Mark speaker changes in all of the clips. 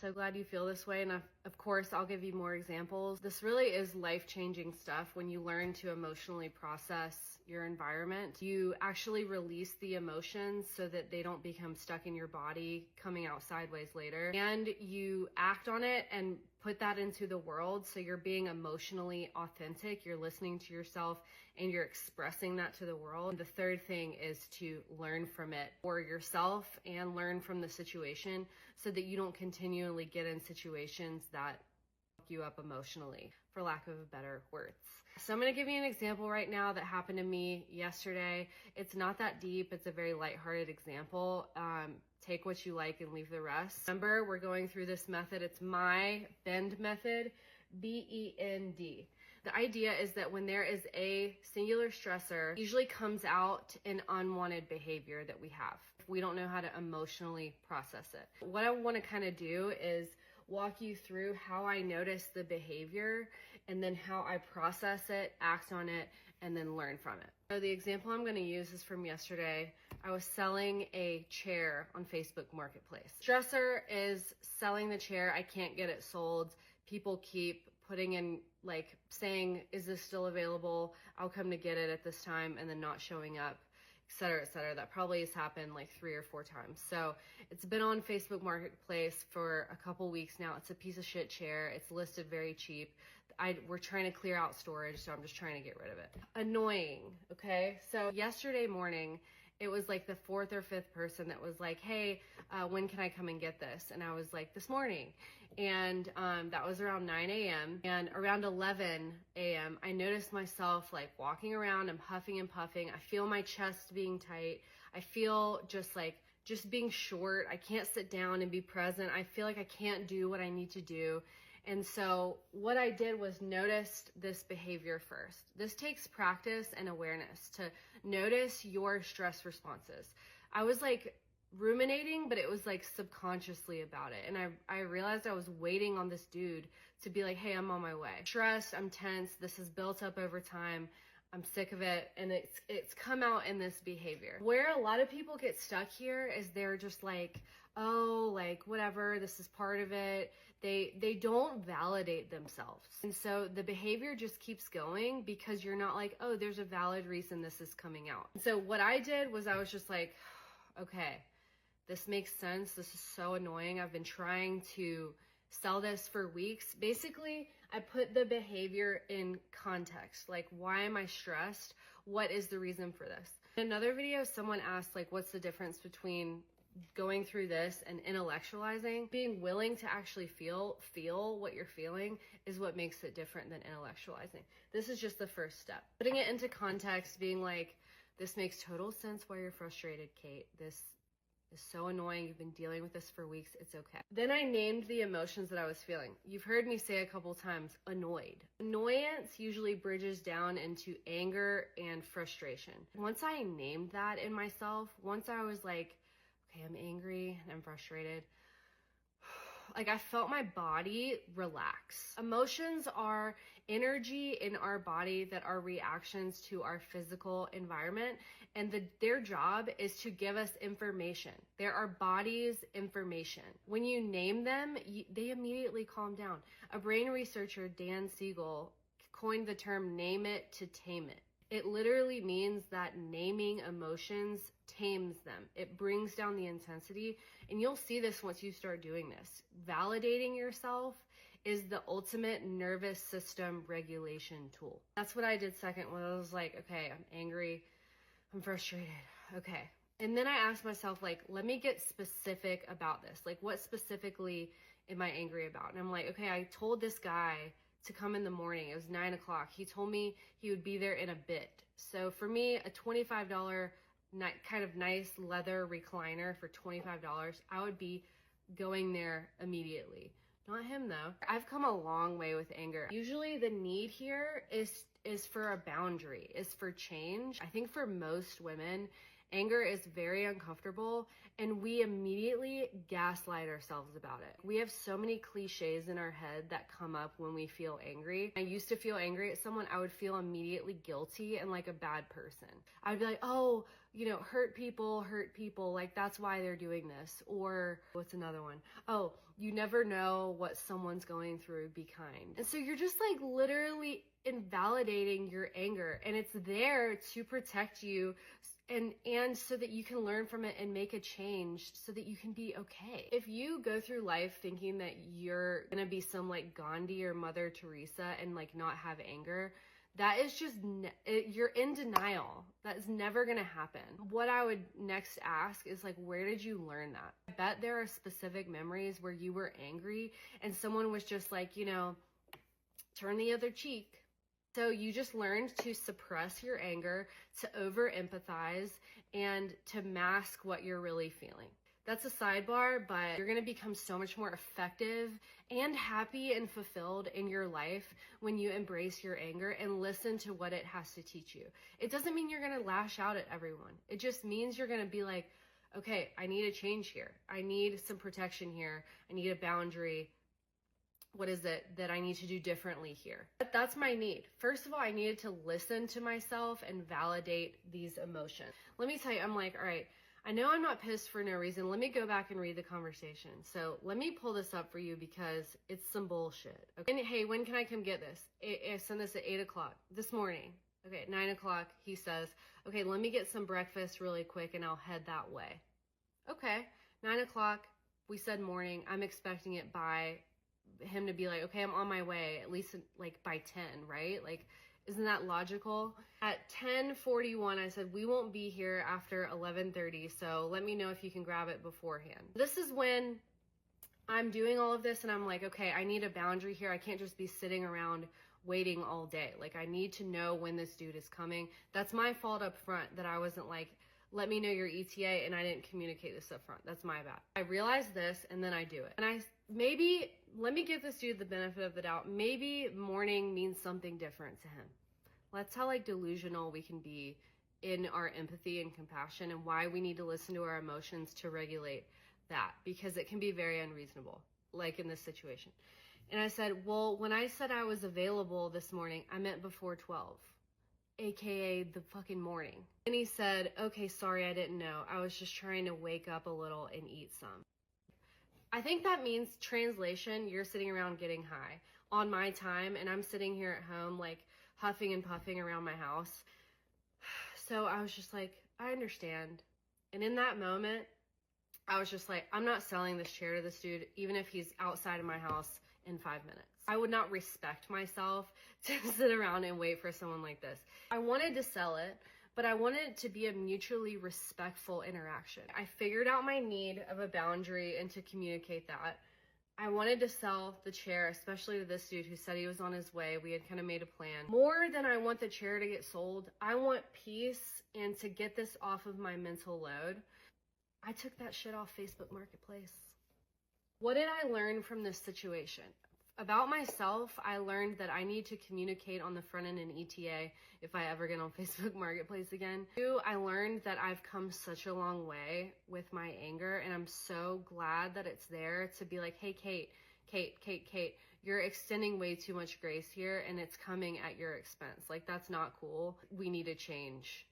Speaker 1: so glad you feel this way. And of course, I'll give you more examples. This really is life-changing stuff when you learn to emotionally process your environment. You actually release the emotions so that they don't become stuck in your body, coming out sideways later. And you act on it and put that into the world. So you're being emotionally authentic. You're listening to yourself and you're expressing that to the world. And the third thing is to learn from it for yourself and learn from the situation so that you don't continually get in situations that fuck you up emotionally, for lack of better words. So I'm going to give you an example right now that happened to me yesterday. It's not that deep. It's a very lighthearted example. Take what you like and leave the rest. Remember, we're going through this method. It's my BEND method, BEND. The idea is that when there is a singular stressor, usually comes out an unwanted behavior that we have. We don't know how to emotionally process it. What I want to kind of do is walk you through how I notice the behavior and then how I process it, act on it, and then learn from it. So the example I'm going to use is from yesterday. I was selling a chair on Facebook Marketplace. Stressor is selling the chair. I can't get it sold. People keep putting in, like, saying, is this still available? I'll come to get it at this time, and then not showing up, etc., etc. That probably has happened like 3 or 4 times. So it's been on Facebook Marketplace for a couple weeks now. It's a piece of shit chair. It's listed very cheap. We're trying to clear out storage, so I'm just trying to get rid of it. Annoying, okay? So yesterday morning, it was like the 4th or 5th person that was like, hey, when can I come and get this? And I was like, this morning. And that was around 9 a.m. And around 11 a.m., I noticed myself like walking around. I'm huffing and puffing. I feel my chest being tight. I feel just being short. I can't sit down and be present. I feel like I can't do what I need to do. And so what I did was notice this behavior first. This takes practice and awareness to notice your stress responses. I was like ruminating, but it was like subconsciously about it. And I realized I was waiting on this dude to be like, hey, I'm on my way. Stressed, I'm tense, this has built up over time. I'm sick of it, and it's come out in this behavior. Where a lot of people get stuck here is they're just like, oh, like whatever, this is part of it. They don't validate themselves. And so the behavior just keeps going because you're not like, oh, there's a valid reason this is coming out. And so what I did was I was just like, okay, this makes sense. This is so annoying. I've been trying to sell this for weeks. Basically, I put the behavior in context. Like, why am I stressed? What is the reason for this? In another video, someone asked, like, what's the difference between going through this and intellectualizing? Being willing to actually feel what you're feeling is what makes it different than intellectualizing. This is just the first step. Putting it into context, being like, this makes total sense why you're frustrated, Kate. This is so annoying. You've been dealing with this for weeks. It's okay. Then I named the emotions that I was feeling. You've heard me say a couple times, annoyed. Annoyance usually bridges down into anger and frustration. Once I named that in myself, once I was like, okay, I'm angry and I'm frustrated, like I felt my body relax. Emotions are energy in our body that are reactions to our physical environment, and their job is to give us information. They're our body's information. When you name them, they immediately calm down. A brain researcher, Dan Siegel, coined the term name it to tame it. It literally means that naming emotions tames them. It brings down the intensity, and you'll see this once you start doing this. Validating yourself is the ultimate nervous system regulation tool. That's what I did second, when I was like, okay, I'm angry, I'm frustrated, okay. And then I asked myself, like, let me get specific about this. Like, what specifically am I angry about? And I'm like, okay, I told this guy to come in the morning. It was 9 o'clock. He told me he would be there in a bit. So for me, a $25 kind of nice leather recliner for $25, I would be going there immediately. Not him though. I've come a long way with anger. Usually the need here is for a boundary, is for change. I think for most women, Anger is very uncomfortable, and we immediately gaslight ourselves about it. We have so many cliches in our head that come up when we feel angry. I used to feel angry at someone, I would feel immediately guilty and like a bad person. I'd be like, oh, hurt people, like that's why they're doing this. Or what's another one? Oh, you never know what someone's going through, be kind. And so you're just like literally invalidating your anger, and it's there to protect you and so that you can learn from it and make a change so that you can be okay. If you go through life thinking that you're gonna be some like Gandhi or Mother Teresa and like not have anger, that is just, you're in denial. That's never gonna happen. What I would next ask is like, where did you learn that? I bet there are specific memories where you were angry and someone was just like, turn the other cheek. So you just learned to suppress your anger, to over empathize, and to mask what you're really feeling. That's a sidebar, but you're gonna become so much more effective and happy and fulfilled in your life when you embrace your anger and listen to what it has to teach you. It doesn't mean you're gonna lash out at everyone. It just means you're gonna be like, okay, I need a change here. I need some protection here. I need a boundary. What is it that I need to do differently here? But that's my need. First of all, I needed to listen to myself and validate these emotions. Let me tell you, I'm like, all right, I know I'm not pissed for no reason. Let me go back and read the conversation. So let me pull this up for you because it's some bullshit. Okay. And hey, when can I come get this? I sent this at 8 o'clock this morning. Okay, at 9 o'clock, he says, okay, let me get some breakfast really quick and I'll head that way. Okay, 9 o'clock, we said morning. I'm expecting it by him to be like, okay, I'm on my way, at least like by 10, right? Like, isn't that logical? At 10:41, I said, we won't be here after 11:30, so let me know if you can grab it beforehand. This is when I'm doing all of this and I'm like, okay, I need a boundary here. I can't just be sitting around waiting all day. Like, I need to know when this dude is coming. That's my fault up front that I wasn't like, let me know your ETA, and I didn't communicate this up front. That's my bad. I realized this and then I do it. And let me give this dude the benefit of the doubt. Maybe morning means something different to him. That's how like delusional we can be in our empathy and compassion, and why we need to listen to our emotions to regulate that, because it can be very unreasonable, like in this situation. And I said, well, when I said I was available this morning, I meant before 12, aka the fucking morning. And he said, okay, sorry, I didn't know. I was just trying to wake up a little and eat some. I think that means, translation, you're sitting around getting high on my time, and I'm sitting here at home like huffing and puffing around my house. So I was just like, I understand. And in that moment, I was just like, I'm not selling this chair to this dude, even if he's outside of my house in 5 minutes. I would not respect myself to sit around and wait for someone like this. I wanted to sell it, but I wanted it to be a mutually respectful interaction. I figured out my need of a boundary and to communicate that. I wanted to sell the chair, especially to this dude who said he was on his way. We had kind of made a plan. More than I want the chair to get sold, I want peace and to get this off of my mental load. I took that shit off Facebook Marketplace. What did I learn from this situation? About myself, I learned that I need to communicate on the front end in ETA if I ever get on Facebook Marketplace again. Two, I learned that I've come such a long way with my anger, and I'm so glad that it's there to be like, hey, Kate, you're extending way too much grace here, and it's coming at your expense. Like, that's not cool. We need to change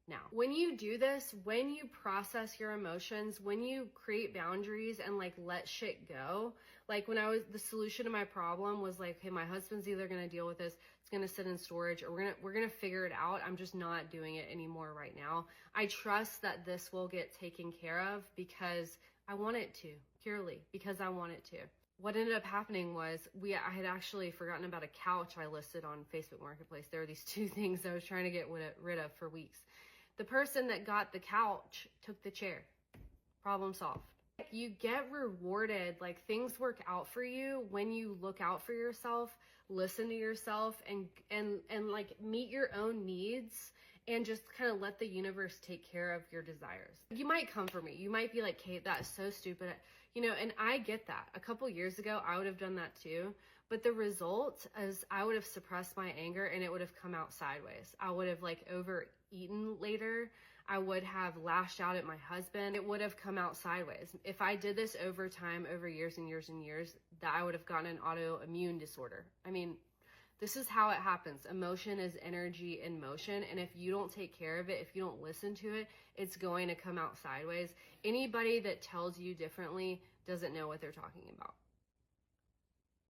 Speaker 1: now. When you do this, when you process your emotions, when you create boundaries and like let shit go, like when the solution to my problem was like, hey, my husband's either gonna deal with this, it's gonna sit in storage, or we're gonna figure it out. I'm just not doing it anymore right now. I trust that this will get taken care of because I want it to, purely because I want it to. What ended up happening was I had actually forgotten about a couch I listed on Facebook Marketplace. There were these two things I was trying to get rid of for weeks. The person that got the couch took the chair. Problem solved. You get rewarded, like things work out for you when you look out for yourself, listen to yourself, and like meet your own needs and just kind of let the universe take care of your desires. You might come for me. You might be like, Kate, that is so stupid. And I get that. A couple years ago, I would have done that too. But the result is I would have suppressed my anger and it would have come out sideways. I would have like overeaten later. I would have lashed out at my husband. It would have come out sideways. If I did this over time, over years and years and years, that I would have gotten an autoimmune disorder. I mean, this is how it happens. Emotion is energy in motion. And if you don't take care of it, if you don't listen to it, it's going to come out sideways. Anybody that tells you differently doesn't know what they're talking about.